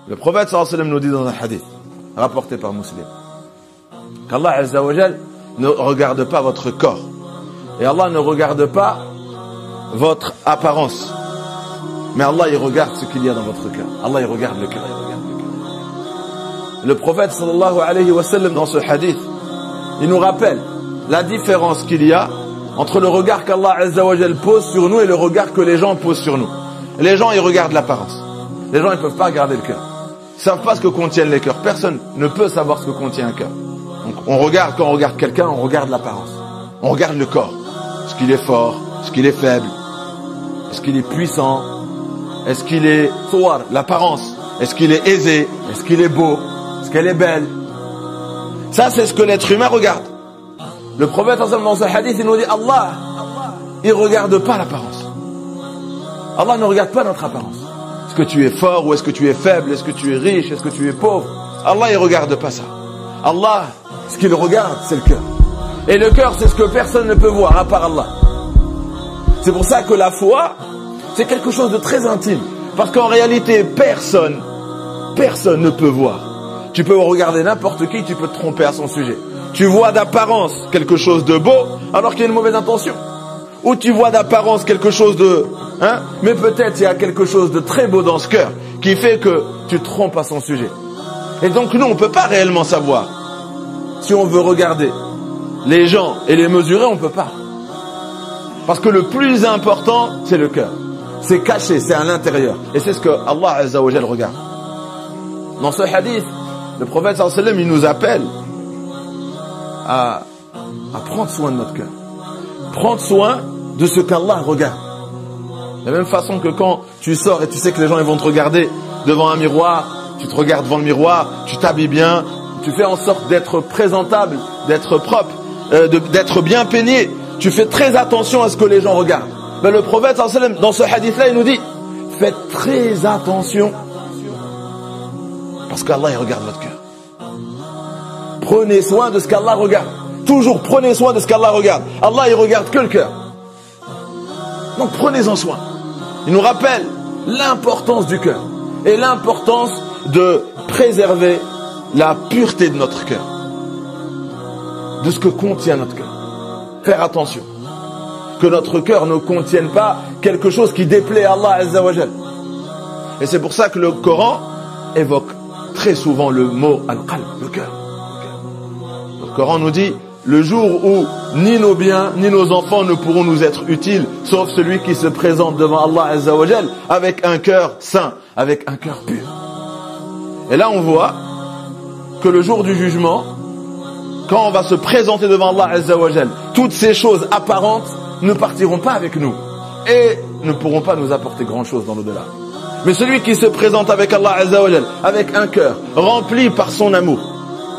Le prophète sallallahu alayhi wa sallam nous dit dans un hadith, rapporté par Muslim, qu'Allah Azza wa Jal ne regarde pas votre corps. Et Allah ne regarde pas votre apparence. Mais Allah, il regarde ce qu'il y a dans votre cœur. Allah, il regarde le cœur. Le prophète sallallahu alayhi wa sallam, dans ce hadith, il nous rappelle la différence qu'il y a entre le regard qu'Allah Azza wa Jal pose sur nous et le regard que les gens posent sur nous. Les gens, ils regardent l'apparence. Les gens, ils ne peuvent pas regarder le cœur. Ils ne savent pas ce que contiennent les cœurs. Personne ne peut savoir ce que contient un cœur. Donc, quand on regarde quelqu'un, on regarde l'apparence. On regarde le corps. Est-ce qu'il est fort? Est-ce qu'il est faible? Est-ce qu'il est puissant? Est-ce qu'il est thawar, l'apparence? Est-ce qu'il est aisé? Est-ce qu'il est beau? Est-ce qu'elle est belle? Ça, c'est ce que l'être humain regarde. Le prophète, dans ce hadith, il nous dit, Allah, il regarde pas l'apparence. Allah ne regarde pas notre apparence. Est-ce que tu es fort ou est-ce que tu es faible? Est-ce que tu es riche? Est-ce que tu es pauvre? Allah, il regarde pas ça. Allah, ce qu'il regarde, c'est le cœur. Et le cœur, c'est ce que personne ne peut voir, à part Allah. C'est pour ça que la foi, c'est quelque chose de très intime. Parce qu'en réalité, personne ne peut voir. Tu peux regarder n'importe qui, tu peux te tromper à son sujet. Tu vois d'apparence quelque chose de beau, alors qu'il y a une mauvaise intention. Ou tu vois d'apparence quelque chose de... mais peut-être il y a quelque chose de très beau dans ce cœur, qui fait que tu te trompes à son sujet. Et donc nous, on ne peut pas réellement savoir. Si on veut regarder les gens et les mesurer, on ne peut pas. Parce que le plus important, c'est le cœur. C'est caché, c'est à l'intérieur. Et c'est ce que Allah Azza wa Jal regarde. Dans ce hadith, le prophète sallallahu alayhi wa sallam, il nous appelle à prendre soin de notre cœur. Prendre soin de ce qu'Allah regarde. De la même façon que quand tu sors et tu sais que les gens ils vont te regarder devant un miroir, tu te regardes devant le miroir, tu t'habilles bien, tu fais en sorte d'être présentable, d'être propre, d'être bien peigné. Tu fais très attention à ce que les gens regardent. Ben, le prophète sallallahu alayhi wa sallam, dans ce hadith-là, il nous dit, faites très attention parce qu'Allah il regarde votre cœur. Prenez soin de ce qu'Allah regarde. Toujours prenez soin de ce qu'Allah regarde. Allah il regarde que le cœur. Donc prenez-en soin. Il nous rappelle l'importance du cœur et l'importance de préserver la pureté de notre cœur, de ce que contient notre cœur. Faire attention que notre cœur ne contienne pas quelque chose qui déplaît à Allah Azza wa Jal. Et c'est pour ça que le Coran évoque très souvent le mot al-qalb, le cœur. Le Coran nous dit, le jour où ni nos biens ni nos enfants ne pourront nous être utiles, sauf celui qui se présente devant Allah Azza wa Jal avec un cœur saint, avec un cœur pur. Et là on voit que le jour du jugement, quand on va se présenter devant Allah Azza wa Jal, toutes ces choses apparentes ne partiront pas avec nous et ne pourront pas nous apporter grand chose dans l'au-delà. Mais celui qui se présente avec Allah Azza wa Jal, avec un cœur rempli par son amour,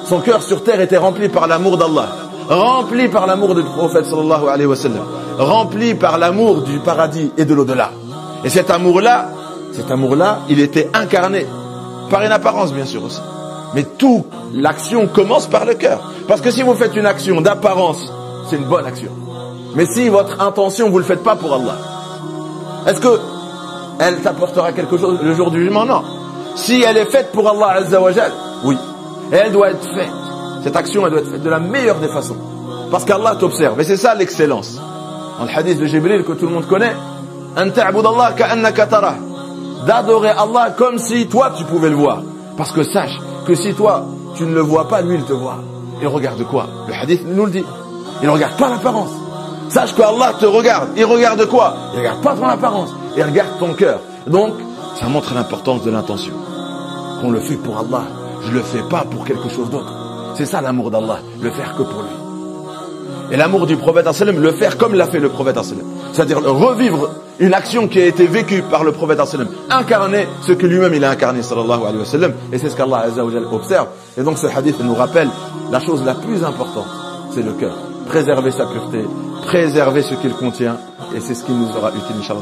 son cœur sur terre était rempli par l'amour d'Allah, rempli par l'amour du prophète sallallahu alayhi wa sallam, rempli par l'amour du paradis et de l'au-delà. Et cet amour-là, il était incarné par une apparence bien sûr aussi. Mais toute l'action commence par le cœur. Parce que si vous faites une action d'apparence, c'est une bonne action. Mais si votre intention, vous ne le faites pas pour Allah, est-ce que elle t'apportera quelque chose le jour du jugement? Non. Si elle est faite pour Allah Azza wa Jal, oui. Et elle doit être faite. Cette action, elle doit être faite de la meilleure des façons. Parce qu'Allah t'observe. Et c'est ça l'excellence. Dans le hadith de Jibril que tout le monde connaît, An ta'bud Allah ka'annaka tarah. D'adorer Allah comme si toi tu pouvais le voir. Parce que sache que si toi tu ne le vois pas, lui il te voit. Il regarde quoi? Le hadith nous le dit. Il ne regarde pas l'apparence. Sache que Allah te regarde. Il regarde quoi? Il ne regarde pas ton apparence. Il regarde ton cœur. Donc, ça montre l'importance de l'intention. Qu'on le fait pour Allah. Je ne le fais pas pour quelque chose d'autre. C'est ça l'amour d'Allah. Le faire que pour lui. Et l'amour du prophète sallam, le faire comme l'a fait le prophète sallam. C'est-à-dire revivre une action qui a été vécue par le prophète sallam. Incarner ce que lui-même il a incarné sallallahu alayhi wa sallam. Et c'est ce qu'Allah Azza wa Jal observe. Et donc ce hadith nous rappelle la chose la plus importante. C'est le cœur. Préserver sa pureté. Préserver ce qu'il contient. Et c'est ce qui nous sera utile, Inch'Allah.